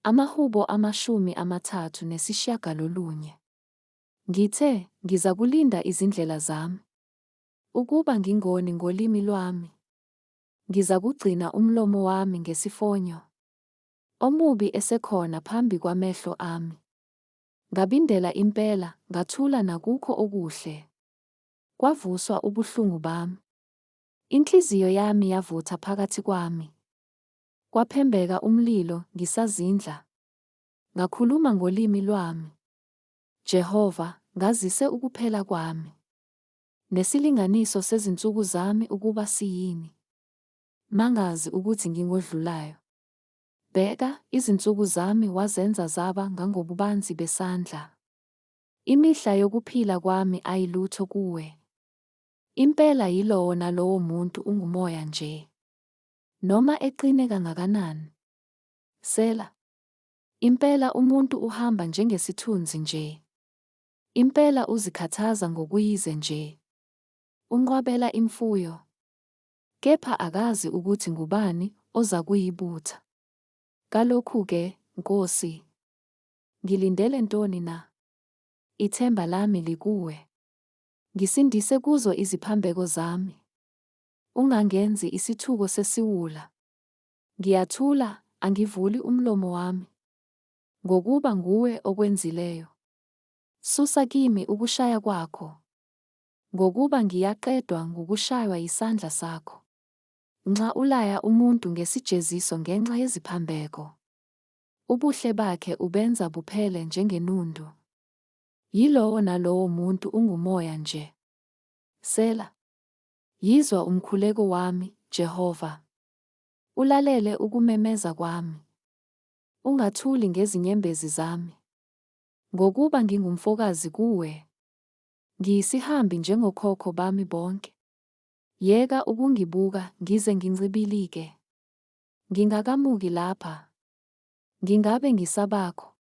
Amahubo 39. Ngithe, ngizakulinda izindlela zami, ukuba ngingoni ngolimi lwami. Ngizakugcina umlomo wami ngesifonyo, omubi esekhona phambi kwamehlo ami. Ngabindela impela, ngathula nakukho okuhle. Kwavuswa ubuhlungu bami. Inhliziyo yami yavutha phakathi kwami. Kwaphembeka umlilo ngisazindla. Ngakhuluma ngolimi lwami. Jehova, ngazise ukuphela kwami, nesilinganiso sezinsuku zami ukuba siyini. Mangazi ukuthi ngingodlulayo. Bheka, izinsuku zami wazenza zaba ngangobubanzi besandla. Imihla yokuphila kwami ayilutho kuwe. Impela yilowo nalowo muntu ungumoya nje, noma eqine kangakanani. Sela. Impela umuntu uhamba njengesithunzi nje. Impela uzikhathaza ngokuyize nje. Unqwabela imfuyo, kepha akazi ukuthi ngubani oza kuyibutha. Kalokhu-ke, Nkosi, ngilindele ntoni na? Ithemba lami likuwe. Ngisindise kuzo iziphambeko zami. Ungangenzi isithuko sesiwula. Ngiyathula, angivuli umlomo wami, ngokuba nguwe okwenzileyo. Susa kimi ukushaya kwakho, ngokuba ngiyaqedwa ngukushaywa yisandla sakho. Nxa ulaya umuntu ngesijeziso ngenxa yeziphambeko, ubuhle bakhe ubenza buphele njengenundu. Yilowo nalowo muntu ungumoya nje. Sela. Yizwa umkhuleko wami, Jehova. Ulalele ukumemeza kwami. Ungathuli ngezinyembezi zami, ngokuba ngingumfokazi kuwe. Ngiyisihambi njengokhokho bami bonke. Yeka ukungibuka ngize ngincibilike. Ngingakamuki lapha. Ngingabe ngisabakho.